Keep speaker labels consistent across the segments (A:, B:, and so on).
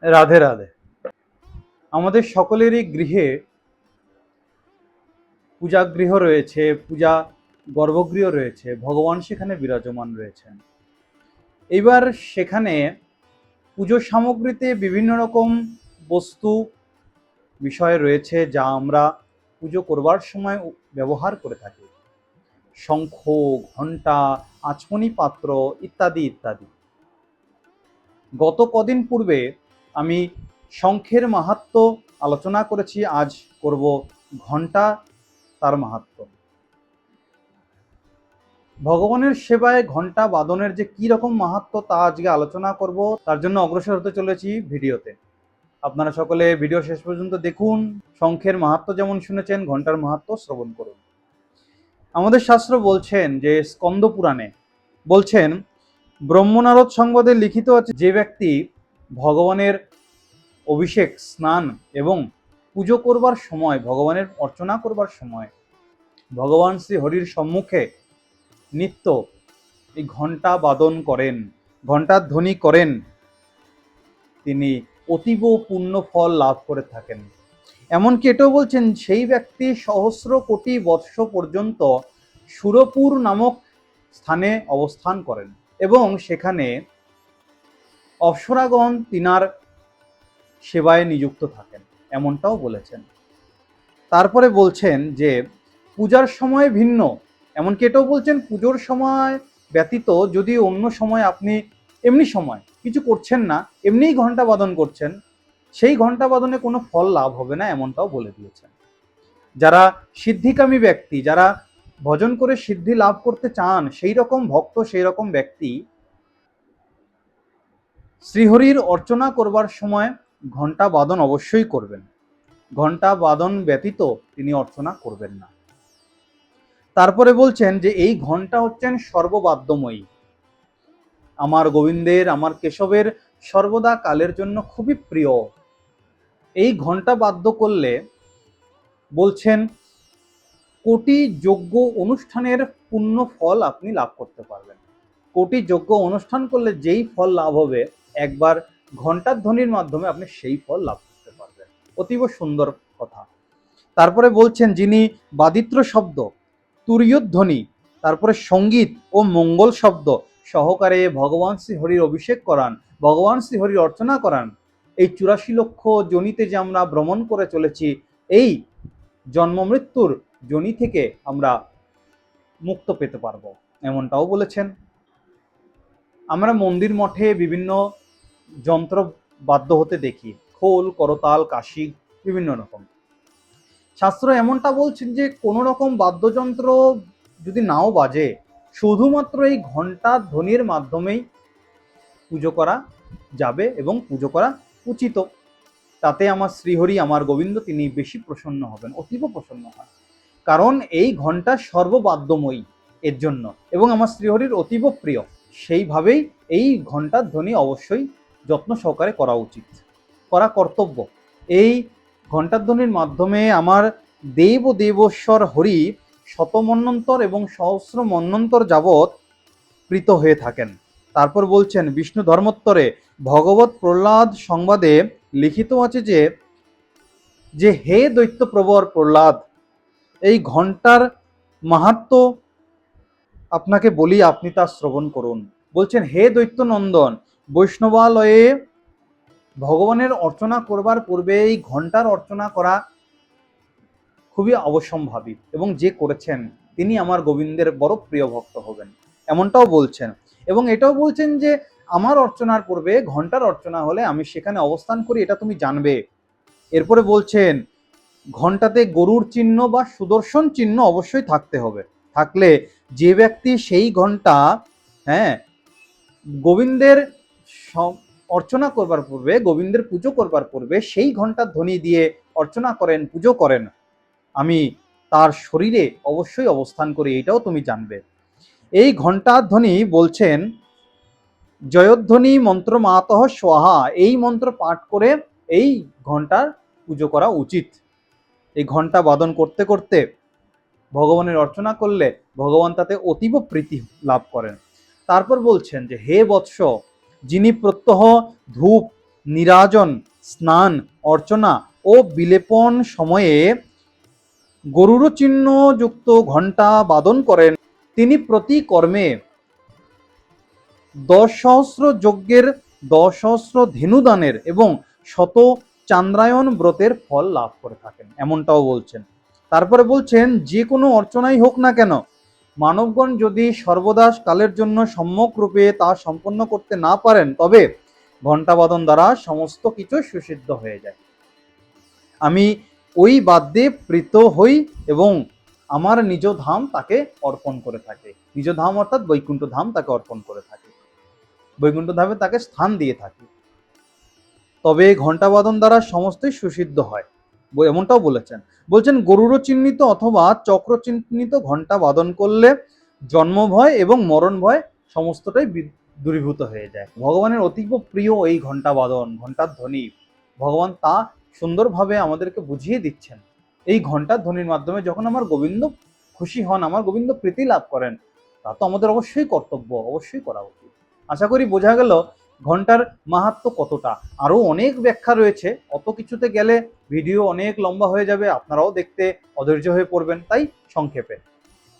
A: রাধে রাধে। আমাদের সকলেরই গৃহে পূজাগৃহ রয়েছে, পূজা গর্ভগৃহ রয়েছে, ভগবান সেখানে বিরাজমান রয়েছেন। এইবার সেখানে পুজোর সামগ্রীতে বিভিন্ন রকম বস্তু বিষয় রয়েছে যা আমরা পুজো করবার সময় ব্যবহার করে থাকি। শঙ্খ, ঘণ্টা, আচমনি পাত্র ইত্যাদি ইত্যাদি। গত কদিন পূর্বে আমি শঙ্খের মাহাত্ম্য আলোচনা করেছি, আজ করব ঘণ্টা, তার মাহাত্ম্য। ভগবানের সেবায় ঘণ্টা বাদনের যে কি রকম মাহাত্ম্য তা আজকে আলোচনা করব, তার জন্য অগ্রসর হতে চলেছি ভিডিওতে। আপনারা সকলে ভিডিও শেষ পর্যন্ত দেখুন। শঙ্খের মাহাত্ম্য যেমন শুনেছেন, ঘণ্টার মাহাত্ম্য শ্রবণ করুন। আমাদের শাস্ত্র বলছেন যে স্কন্দ পুরাণে বলছেন, ব্রহ্মনারদ সংবাদে লিখিত আছে, যে ব্যক্তি ভগবানের অভিষেক, স্নান এবং পুজো করবার সময়, ভগবানের অর্চনা করবার সময় ভগবান শ্রী হরির সম্মুখে নিত্য এই ঘণ্টা বাদন করেন, ঘণ্টার ধ্বনি করেন, তিনি অতীব পুণ্য ফল লাভ করে থাকেন। এমনকি এটাও বলছেন, সেই ব্যক্তি সহস্র কোটি বৎস পর্যন্ত সুরপুর নামক স্থানে অবস্থান করেন এবং সেখানে অপ্সরাগণ তিনার সেবায় নিযুক্ত থাকেন, এমনটাও বলেছেন। তারপরে বলছেন যে পূজার সময় ভিন্ন, এমনকি এটাও বলছেন পুজোর সময় ব্যতীত যদি অন্য সময় আপনি এমনি সময় কিছু করছেন না, এমনিই ঘণ্টা বাদন করছেন, সেই ঘণ্টা বাদনে কোনো ফল লাভ হবে না, এমনটাও বলে দিয়েছেন। যারা সিদ্ধিকামী ব্যক্তি, যারা ভজন করে সিদ্ধি লাভ করতে চান, সেই রকম ভক্ত, সেই রকম ব্যক্তি শ্রীহরির অর্চনা করবার সময় ঘণ্টা বাদন অবশ্যই করবেন। ঘণ্টা বাদন ব্যতীত তিনি অর্চনা করবেন না। তারপরে বলছেন যে এই ঘণ্টা হচ্ছেন সর্ববাদ্যময়ী, আমার গোবিন্দের, আমার কেশবের সর্বদা কালের জন্য খুবই প্রিয়। এই ঘণ্টা বাদ্য করলে বলছেন কোটি যজ্ঞ অনুষ্ঠানের পুণ্য ফল আপনি লাভ করতে পারবেন। কোটি যজ্ঞ অনুষ্ঠান করলে যেই ফল লাভ হবে, একবার ঘণ্টার ধ্বনির মাধ্যমে আপনি সেই ফল লাভ করতে পারবেন। অতীব সুন্দর কথা। তারপরে বলছেন, যিনি বাদিত্র শব্দ, তুরীয়ধ্বনি, তারপরে সঙ্গীত ও মঙ্গল শব্দ সহকারে ভগবান শ্রীহরির অভিষেক করান, ভগবান শ্রীহরির অর্চনা করান, এই 84 লক্ষ যোনিতে যে আমরা ভ্রমণ করে চলেছি, এই জন্ম মৃত্যুর যোনি থেকে আমরা মুক্ত পেতে পারবো, এমনটাও বলেছেন। আমরা মন্দির মঠে বিভিন্ন যন্ত্র বাদ্য হতে দেখি, খোল, করতাল, কাশি, বিভিন্ন রকম। শাস্ত্র এমনটা বলছেন যে কোনো রকম বাদ্যযন্ত্র যদি নাও বাজে, শুধুমাত্র এই ঘণ্টার ধ্বনির মাধ্যমেই পুজো করা যাবে এবং পুজো করা উচিত। তাতে আমার শ্রীহরি, আমার গোবিন্দ, তিনি বেশি প্রসন্ন হবেন, অতীব প্রসন্ন হন। কারণ এই ঘণ্টা সর্ববাদ্যময়ী এর জন্য, এবং আমার শ্রীহরির অতীব প্রিয়। সেইভাবেই এই ঘণ্টার ধ্বনি অবশ্যই যত্ন সহকারে করা উচিত, করা কর্তব্য। এই ঘণ্টার ধ্বনির মাধ্যমে আমার দেব দেবেশ্বর হরি শতমন্বন্তর এবং সহস্র মন্বন্তর যাবৎ প্রীত হয়ে থাকেন। তারপর বলছেন, বিষ্ণু ধর্মোত্তরে ভগবত প্রহ্লাদ সংবাদে লিখিত আছে যে হে দৈত্য প্রবর প্রহ্লাদ, এই ঘণ্টার মাহাত্ম্য আপনাকে বলি, আপনি তা শ্রবণ করুন। বলছেন, হে দৈত্য নন্দন, বৈষ্ণবালয়ে ভগবানের অর্চনা করবার পূর্বে এই ঘণ্টার অর্চনা করা খুবই অবশ্যম্ভাবী, এবং যে করেছেন তিনি আমার গোবিন্দের বড় প্রিয় ভক্ত হবেন, এমনটাও বলছেন। এবং এটাও বলছেন যে আমার অর্চনার পূর্বে ঘণ্টার অর্চনা হলে আমি সেখানে অবস্থান করি, এটা তুমি জানবে। এরপরে বলছেন, ঘণ্টাতে গরুর চিহ্ন বা সুদর্শন চিহ্ন অবশ্যই থাকতে হবে, থাকলে যে ব্যক্তি সেই ঘণ্টা, হ্যাঁ, গোবিন্দের অর্চনা করবার পূর্বে, গোবিন্দের পুজো করবার পূর্বে সেই ঘণ্টার ধ্বনি দিয়ে অর্চনা করেন, পুজো করেন, আমি তার শরীরে অবশ্যই অবস্থান করি, এটাও তুমি জানবে। এই ঘণ্টার ধ্বনি বলছেন, জয়ধ্বনি মন্ত্র মাতঃ স্বাহা, এই মন্ত্র পাঠ করে এই ঘণ্টার পুজো করা উচিত। এই ঘণ্টা বাদন করতে করতে ভগবানের অর্চনা করলে ভগবান তাতে অতীব প্রীতি লাভ করেন। তারপর বলছেন যে হে বৎস, যিনি প্রত্যহ ধূপ, নিরাজন, স্নান, অর্চনা ও বিলেপন সময়ে গরুর চিহ্ন যুক্ত ঘণ্টা বাদন করেন, তিনি প্রতি কর্মে 10,000 যজ্ঞের, 10,000 ধেনুদানের এবং 100 চান্দ্রায়ণ ব্রতের ফল লাভ করে থাকেন, এমনটাও বলছেন। তারপরে বলছেন যে কোনো অর্চনাই হোক না কেন, মানবগণ যদি সর্বদা কালের জন্য সম্যক রূপে তা সম্পন্ন করতে না পারেন, তবে ঘণ্টাবাদন দ্বারা সমস্ত কিছু সুসিদ্ধ হয়ে যায়। আমি ওই বাদ্যে প্রীত হই এবং আমার নিজ ধাম তাকে অর্পণ করে থাকে। নিজ ধাম অর্থাৎ বৈকুণ্ঠ ধাম তাকে অর্পণ করে থাকে, বৈকুণ্ঠ ধামে তাকে স্থান দিয়ে থাকি। তবে ঘণ্টাবাদন দ্বারা সমস্তই সুসিদ্ধ হয়, এমনটাও বলেছেন। বলছেন গরুড় চিহ্নিত অথবা চক্র চিহ্নিত ঘণ্টা বাদন করলে জন্ম ভয় এবং মরণ ভয় সমস্তটাই দূরীভূত হয়ে যায়। ভগবানের অতীব প্রিয় এই ঘণ্টা বাদন, ঘণ্টার ধ্বনি, ভগবান তা সুন্দরভাবে আমাদেরকে বুঝিয়ে দিচ্ছেন। এই ঘণ্টার ধ্বনির মাধ্যমে যখন আমার গোবিন্দ খুশি হন, আমার গোবিন্দ প্রীতি লাভ করেন, তা তো আমাদের অবশ্যই কর্তব্য, অবশ্যই করা উচিত। আশা করি বোঝা গেল ঘণ্টার মাহাত্ম্য কতটা। আরো অনেক ব্যাখ্যা রয়েছে, অত কিছুতে গেলে ভিডিও অনেক লম্বা হয়ে যাবে, আপনারাও দেখতে অধৈর্য হয়ে পড়বেন। তাই সংক্ষেপে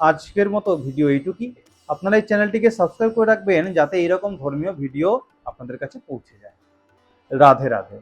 A: আজকের মতো ভিডিও এইটুকুই। আপনারা এই চ্যানেলটিকে সাবস্ক্রাইব করে রাখবেন যাতে এইরকম ধর্মীয় ভিডিও আপনাদের কাছে পৌঁছে যায়। রাধে রাধে।